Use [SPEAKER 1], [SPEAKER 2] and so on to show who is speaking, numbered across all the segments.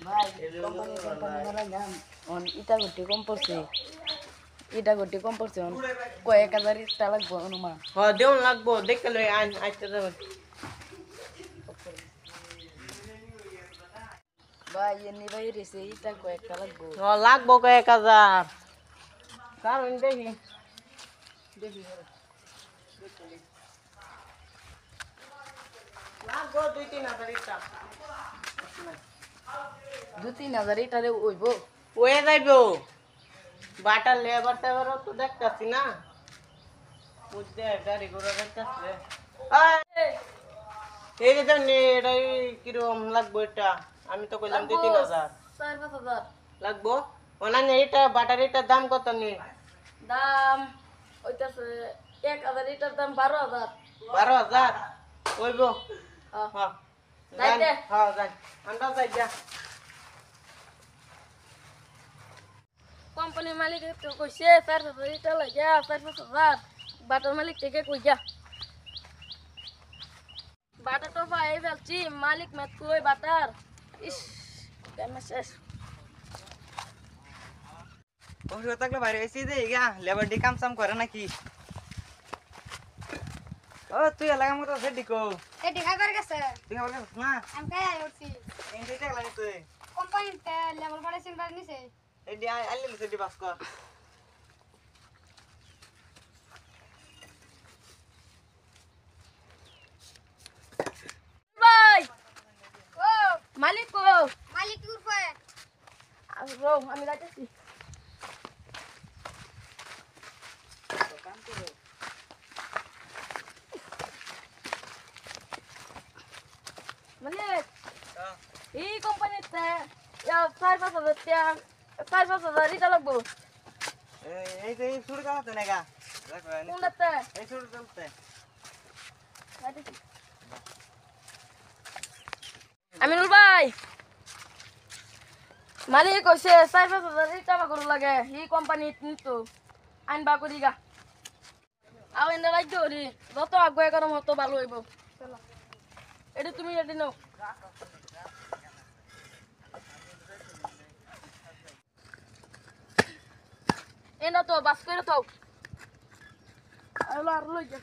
[SPEAKER 1] ভাই কোম্পানি নাম অন ইটা গটি কম পড়ছে অন কয়েক হাজার ইটা লাগবো অনুমান
[SPEAKER 2] দেউন লাগবো দেখে লই আইন আইতে যাবে
[SPEAKER 1] ভাই এমনি ভাই রেছে ইটা কয়েকটা লাগবো
[SPEAKER 2] লাগবো কয়েক হাজার কারণ দেখি লাগবো 2-3 হাজার ইটা
[SPEAKER 1] 2-3 হাজার ইটারে ওইব
[SPEAKER 2] ওয়ে যাইবো বাটার লেবার টেবারও তো দেখতাছি না বুঝতে গাড়ি ঘোড়া দেখতাছে এই যে জানি এটাই কিরকম লাগবো এটা আমি তো কইলাম 2-3 হাজার
[SPEAKER 1] 4-5 হাজার
[SPEAKER 2] লাগবো অনান্য এটা বাটার এটার দাম কত নি
[SPEAKER 1] দাম ওইটাছে 1000 ইটার দাম 12,000
[SPEAKER 2] 12,000 ওইবো
[SPEAKER 1] হ্যাঁ
[SPEAKER 2] হ্যাঁ
[SPEAKER 1] যাইতে
[SPEAKER 2] হ্যাঁ যাই আমরা যাই যা
[SPEAKER 1] কোম্পানির মালিক তো কইছে 4,000 ইটা লাগে 4-5 হাজার বাটার মালিক থেকে কই যা বাটার তো ভাই ফেলছি মালিক মেত কই বাটার ইস কেন শেষ
[SPEAKER 3] ওষুধ থাকলে বাইরে এসে দেই গা লেবার ডি কাম সাম করে নাকি ও তুই এলাকার মতো সেটি কো
[SPEAKER 4] এটি খাবার গেছে
[SPEAKER 3] তুই খাবার খাস না
[SPEAKER 4] আমি খাই উঠছি
[SPEAKER 3] এন্টি টাকা লাগে তুই
[SPEAKER 4] কোম্পানিতে লেভেল বাড়াইছেন বাড়ি নিছে
[SPEAKER 3] এডি আইলে সেটি পাস কর
[SPEAKER 1] ভাই
[SPEAKER 4] ও
[SPEAKER 1] মালিক কো
[SPEAKER 4] মালিক উঠবে
[SPEAKER 1] আমি যাইতেছি মালিক এই কোম্পানিতে 4-5 হাজার ইটা লাগবো
[SPEAKER 3] এই যে শুরু কামাতে না গা
[SPEAKER 1] কোনটাতে
[SPEAKER 3] এই শুরু চলতে
[SPEAKER 1] যাইতেছি আমিনুল ভাই মালিক কইছে 4-5 হাজার ইটা বাগর লাগে এই কোম্পানি নিতো আইনবা করি গা আও এনে রাখতে হরি যত আগুয়ে গরম হতো ভালো হইব চলো এটা তুমি রেডি নাও এনা তো বাস করে তো আর লই যা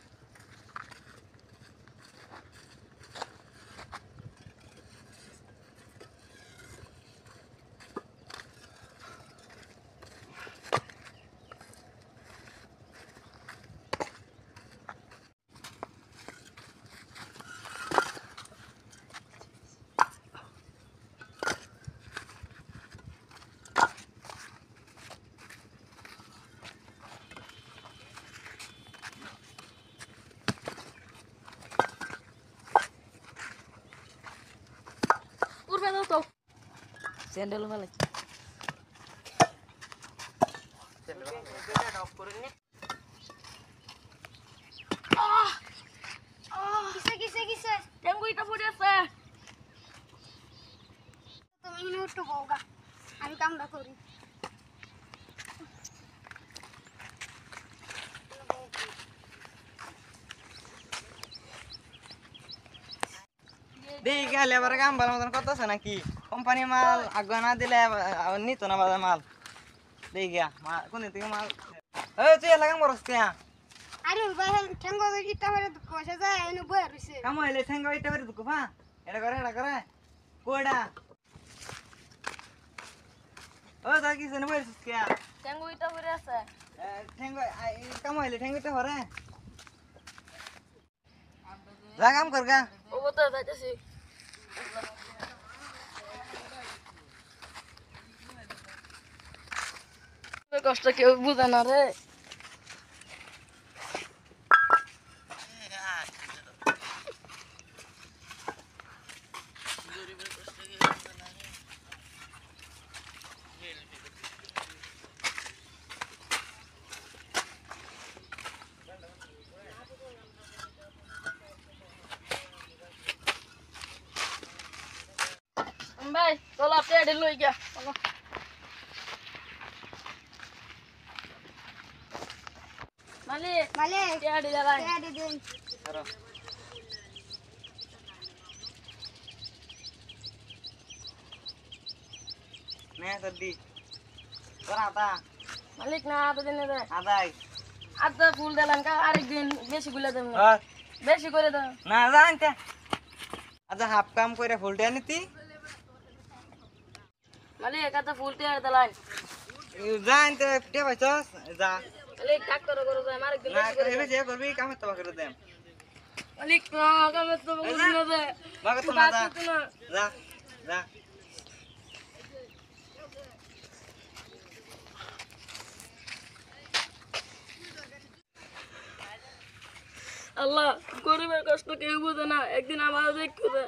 [SPEAKER 1] উড়বে দাও তো স্যান্ডেল ভালো
[SPEAKER 4] কিসে
[SPEAKER 1] টেঙ্গু ইটা পড়ে আছে
[SPEAKER 4] তুমি ইনি উঠতে বউগা আমি কামটা করি
[SPEAKER 3] দেই গা লেবার কাম ভালো মতন করতেছে নাকি কোম্পানি মাল আগুয়া না দিলে নিত না বাজার মাল দেই গা কোন থেকে মাল এই তুই এলাকার মরস কে
[SPEAKER 4] আরে ভাই ঠেঙ্গো ইটা মেরে কইছে যায় এনে বই রইছে
[SPEAKER 3] কাম হইলে ঠেঙ্গা ইটা বেরে দুকো পা এটা করে কোডা ও দা কি জনে বইছিস কে
[SPEAKER 1] টেঙ্গু ইটা পড়ে আছে
[SPEAKER 3] ঠেঙ্গা কাম হইলে ঠেঙ্গিটা হরে যা কাম কর গা
[SPEAKER 1] ও তো যাইতেছি কষ্ট কেউ বুঝে না রে ভাই চলো আপনি লই গিয়া চলো মালিক
[SPEAKER 4] মালিক
[SPEAKER 1] টেডি দাঁড়াই
[SPEAKER 4] এডি দিন
[SPEAKER 3] নে তোর দি তোর আদা
[SPEAKER 1] মালিক না আধা দিনে দেয়
[SPEAKER 3] আদাই
[SPEAKER 1] আধা ফুল দিলাম কা আরেকদিন বেশি গুলে দেব না
[SPEAKER 3] আর
[SPEAKER 1] বেশি করে দাও
[SPEAKER 3] না জানতে আচ্ছা হাফ কাম করে ফুলটা নিতি
[SPEAKER 1] মালিক একাতে ফুল টিয়ার দিলাম
[SPEAKER 3] জানতে কে পাইছস যা
[SPEAKER 1] মালিক কাক করে করে যায় আরেকদিন
[SPEAKER 3] না
[SPEAKER 1] বেশি করে
[SPEAKER 3] এবে যে করবি কামে তো করে দেম
[SPEAKER 1] মালিক না কামে তো বলি না দে
[SPEAKER 3] বাগে তো না যা
[SPEAKER 1] না
[SPEAKER 3] যা যা
[SPEAKER 1] আল্লাহ গরিবের কষ্ট কেউ বোঝে না একদিন আমারও দেখতে